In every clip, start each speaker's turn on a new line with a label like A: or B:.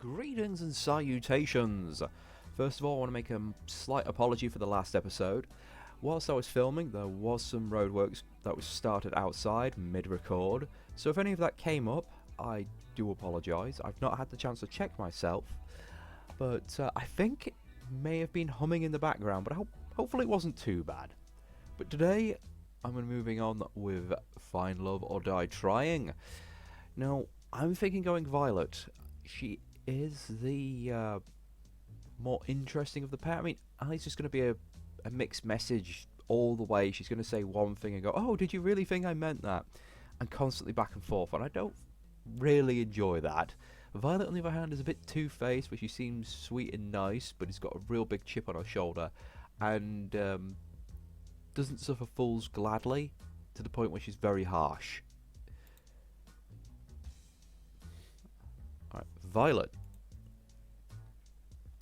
A: Greetings and salutations! First of all, I want to make a slight apology for the last episode. Whilst I was filming, there was some roadworks that was started outside, mid-record, so if any of that came up, I do apologise. I've not had the chance to check myself, but I think it may have been humming in the background, but hopefully it wasn't too bad. But today, I'm going to be moving on with Find Love or Die Trying. Now, I'm thinking going Violet. She is the more interesting of the pair. I mean, Ali's just going to be a mixed message all the way. She's going to say one thing and go, oh, did you really think I meant that? And constantly back and forth, and I don't really enjoy that. Violet, on the other hand, is a bit two-faced, but she seems sweet and nice, but has got a real big chip on her shoulder, and doesn't suffer fools gladly, to the point where she's very harsh. Alright, Violet.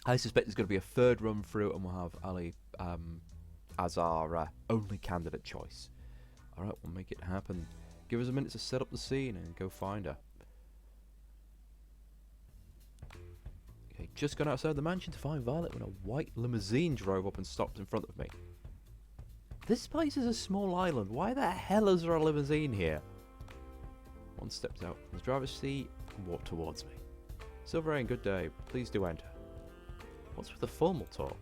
A: I suspect there's going to be a third run through, and we'll have Ali as our only candidate choice. Alright, we'll make it happen. Give us a minute to set up the scene and go find her. Okay, just gone outside the mansion to find Violet when a white limousine drove up and stopped in front of me. This place is a small island. Why the hell is there a limousine here? One stepped out from the driver's seat and walked towards me. Silverain, good day. Please do enter. What's with the formal talk?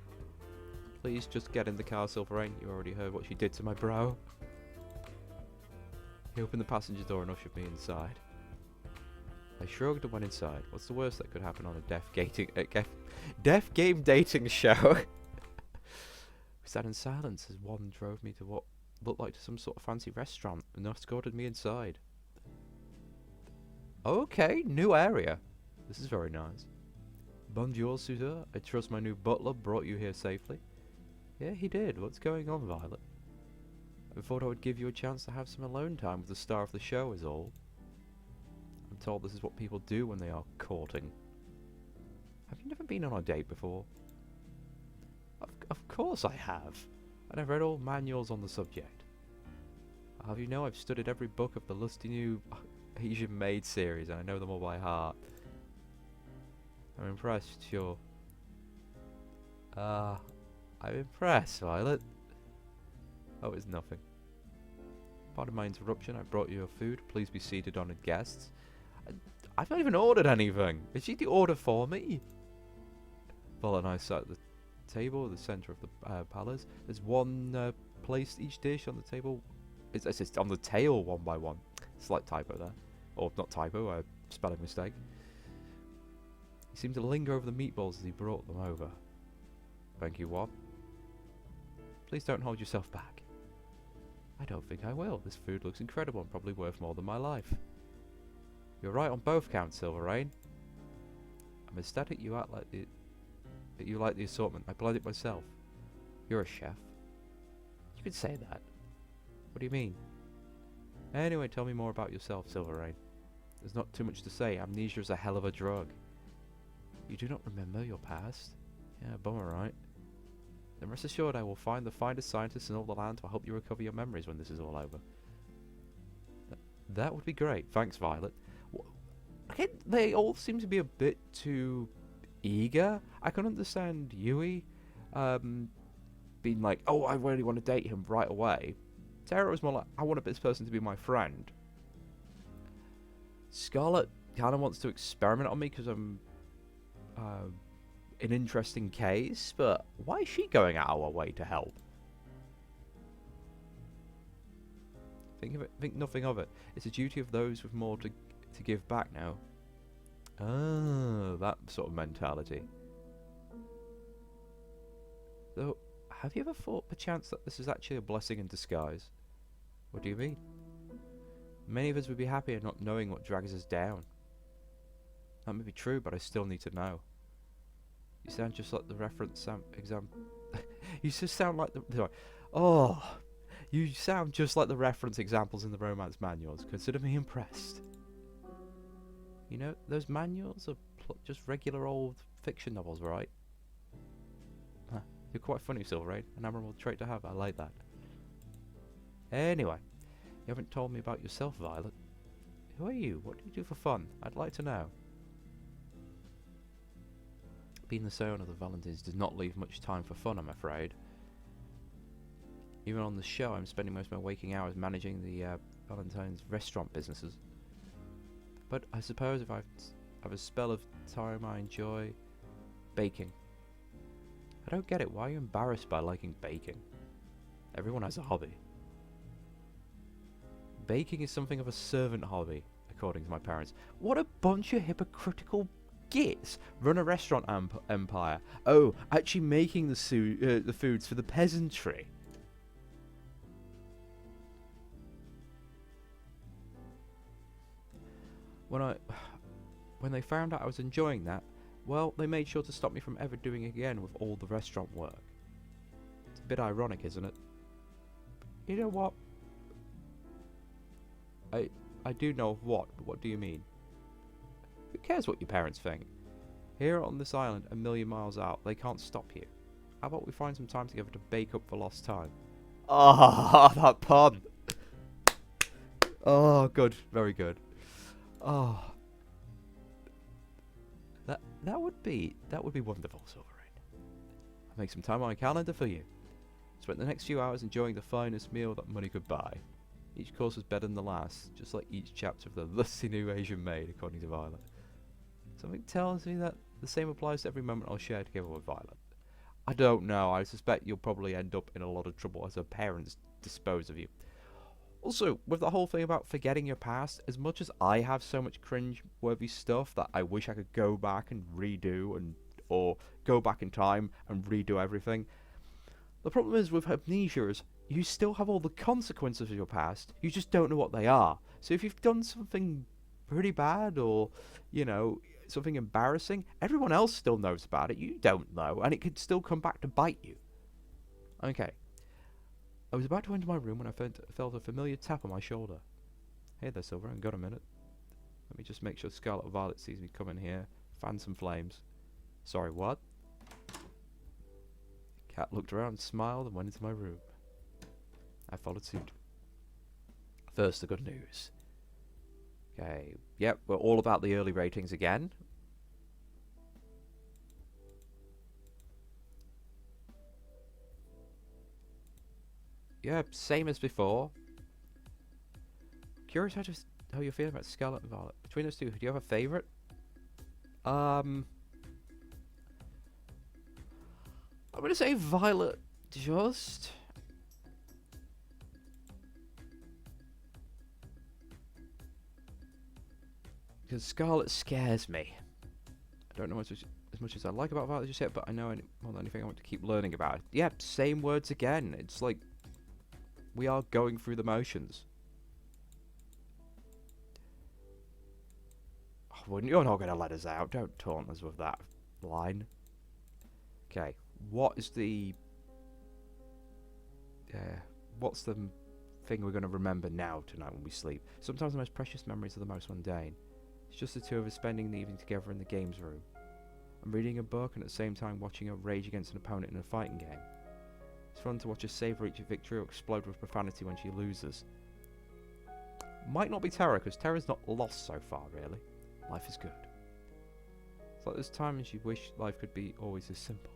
A: Please just get in the car, Silverain. You already heard what she did to my brow. He opened the passenger door and ushered me inside. I shrugged and went inside. What's the worst that could happen on a deaf game dating show? We sat in silence as one drove me to what looked like some sort of fancy restaurant and escorted me inside. Okay, new area. This is very nice. Bonjour, Suzer. I trust my new butler brought you here safely. Yeah, he did. What's going on, Violet? I thought I would give you a chance to have some alone time with the star of the show is all. I'm told this is what people do when they are courting. Have you never been on a date before? Of course I have. And I've read all manuals on the subject. I'll have you know I've studied every book of the lusty new Asian Maid series and I know them all by heart. I'm impressed, sure. I'm impressed, Violet. Oh, it's nothing. Pardon my interruption, I brought you your food. Please be seated, honoured guests. I've not even ordered anything. Is she the order for me? Violet and I sat at the table at the centre of the palace. There's one placed each dish on the table. It's on the tail one by one. Slight typo there. Or not typo, spelling mistake. He seemed to linger over the meatballs as he brought them over. Thank you, what? Please don't hold yourself back. I don't think I will. This food looks incredible and probably worth more than my life. You're right on both counts, Silverain. I'm ecstatic you like the assortment. I planned it myself. You're a chef. You could say that. What do you mean? Anyway, tell me more about yourself, Silverain. There's not too much to say. Amnesia is a hell of a drug. You do not remember your past? Yeah, bummer, right? Then rest assured I will find the finest scientists in all the land to help you recover your memories when this is all over. That would be great. Thanks, Violet. Okay, they all seem to be a bit too eager. I can understand Yui being like, oh, I really want to date him right away. Tara was more like, I want this person to be my friend. Scarlet kind of wants to experiment on me because I'm an interesting case, but why is she going out of her way to help? Think nothing of it. It's a duty of those with more to give back now. Oh, that sort of mentality. Though, have you ever thought perchance that this is actually a blessing in disguise? What do you mean? Many of us would be happier not knowing what drags us down. That may be true, but I still need to know. You sound just like the reference You just sound like the... Sorry. Oh, you sound just like the reference examples in the romance manuals. Consider me impressed. You know, those manuals are just regular old fiction novels, right? Huh. You're quite funny, Silverain. An admirable trait to have. I like that. Anyway, you haven't told me about yourself, Violet. Who are you? What do you do for fun? I'd like to know. Being the son of the Valentines does not leave much time for fun, I'm afraid. Even on the show, I'm spending most of my waking hours managing the Valentine's restaurant businesses. But I suppose if I have a spell of time I enjoy baking. I don't get it. Why are you embarrassed by liking baking? Everyone has a hobby. Baking is something of a servant hobby, according to my parents. What a bunch of hypocritical gits. Run a restaurant empire. Oh, actually making the foods for the peasantry. When they found out I was enjoying that, well, they made sure to stop me from ever doing it again with all the restaurant work. It's a bit ironic, isn't it? You know what? I do know of what, but what do you mean? Who cares what your parents think? Here on this island, a million miles out, they can't stop you. How about we find some time together to bake up for lost time? Ah, that pun! Oh, good. Very good. Oh. That would be wonderful, Silverain. I'll make some time on my calendar for you. Spent the next few hours enjoying the finest meal that money could buy. Each course was better than the last, just like each chapter of the lusty new Asian maid, according to Violet. Something tells me that the same applies to every moment I'll share together with Violet. I don't know, I suspect you'll probably end up in a lot of trouble as her parents dispose of you. Also, with the whole thing about forgetting your past, as much as I have so much cringe-worthy stuff that I wish I could go back and redo, or go back in time and redo everything, the problem is with amnesia is you still have all the consequences of your past, you just don't know what they are. So if you've done something pretty bad or, you know, something embarrassing, everyone else still knows about it, you don't know, and it could still come back to bite you. Okay. I was about to enter my room when I felt a familiar tap on my shoulder. Hey there, Silverain, got a minute? Let me just make sure Scarlet Violet sees me come in here. Fan some flames. Sorry, what? Cat looked around, smiled, and went into my room. I followed suit. First, the good news. Okay, yep, we're all about the early ratings again. Yeah, same as before. Curious how you're feeling about Scarlet and Violet. Between those two, do you have a favourite? I'm gonna say Violet just. Because Scarlet scares me. I don't know as much as I like about Violet just yet, but I know more than anything I want to keep learning about it. Yeah, same words again. It's like we are going through the motions. Oh, you're not going to let us out. Don't taunt us with that line. Okay, what is the... what's the thing we're going to remember now tonight when we sleep? Sometimes the most precious memories are the most mundane. It's just the two of us spending the evening together in the games room. I'm reading a book and at the same time watching her rage against an opponent in a fighting game. It's fun to watch her savour each victory or explode with profanity when she loses. Might not be Terra, because Terra's not lost so far, really. Life is good. It's like there's times you wish life could be always as simple.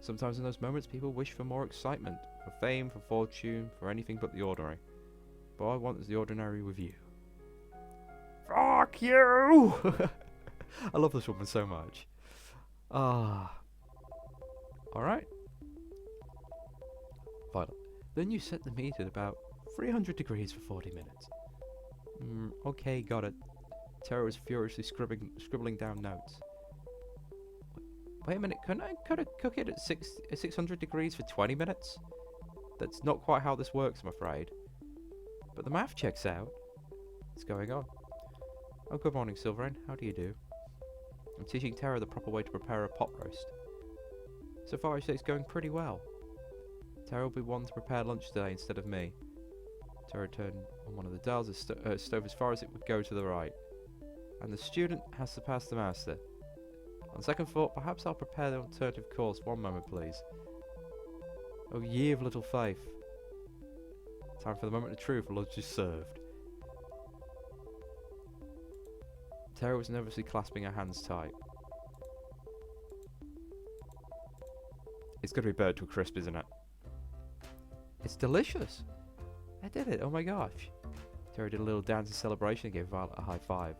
A: Sometimes in those moments people wish for more excitement, for fame, for fortune, for anything but the ordinary. But all I want is the ordinary with you. Fuck you! I love this woman so much. Ah. Alright. Violet. Then you set the meat at about 300 degrees for 40 minutes. Okay, got it. Terra was furiously scribbling down notes. Wait a minute, couldn't I cook it at 600 degrees for 20 minutes? That's not quite how this works, I'm afraid. But the math checks out. What's going on? Oh, good morning, Silverain. How do you do? I'm teaching Terra the proper way to prepare a pot roast. So far, I say it's going pretty well. Terra will be one to prepare lunch today instead of me. Terra turned on one of the dials of stove as far as it would go to the right. And the student has to pass the master. On second thought, perhaps I'll prepare the alternative course. One moment, please. Oh, ye of little faith. Time for the moment of truth. Lunch is served. Terra was nervously clasping her hands tight. It's gonna be burnt to a crisp, isn't it? It's delicious. I did it. Oh my gosh. Terry did a little dance in celebration and gave Violet a high five.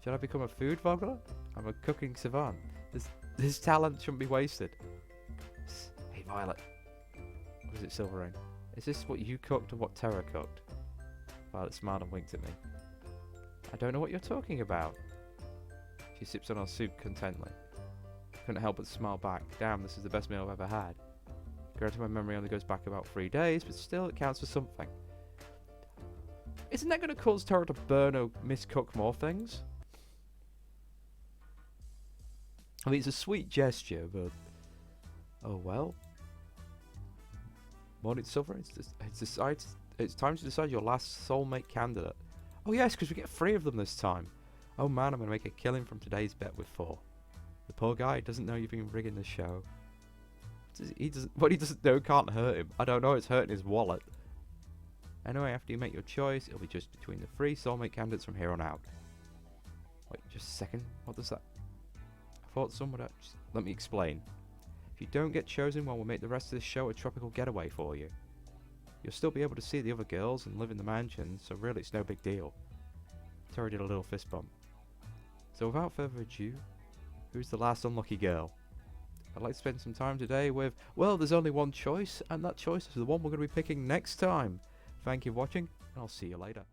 A: Should I become a food vlogger? I'm a cooking savant. This talent shouldn't be wasted. Hey Violet. Or is it Silverain? Is this what you cooked or what Terra cooked? Violet smiled and winked at me. I don't know what you're talking about. She sips on her soup contently. Couldn't help but smile back. Damn, this is the best meal I've ever had. Granted, my memory only goes back about 3 days, but still it counts for something. Isn't that going to cause Terra to burn or miscook more things? I mean, it's a sweet gesture, but... Oh well. Morning Silver, it's time to decide your last soulmate candidate. Oh yes, because we get 3 of them this time. Oh man, I'm going to make a killing from today's bet with 4. The poor guy doesn't know you've been rigging the show. What he doesn't know can't hurt him. I don't know, it's hurting his wallet. Anyway, after you make your choice, it'll be just between the 3 soulmate candidates from here on out. Wait, just a second. What does that... I thought someone would... Let me explain. If you don't get chosen, well, we'll make the rest of this show a tropical getaway for you. You'll still be able to see the other girls and live in the mansion, so really it's no big deal. Terry did a little fist bump. So without further ado, who's the last unlucky girl? I'd like to spend some time today with... Well, there's only one choice, and that choice is the one we're going to be picking next time. Thank you for watching, and I'll see you later.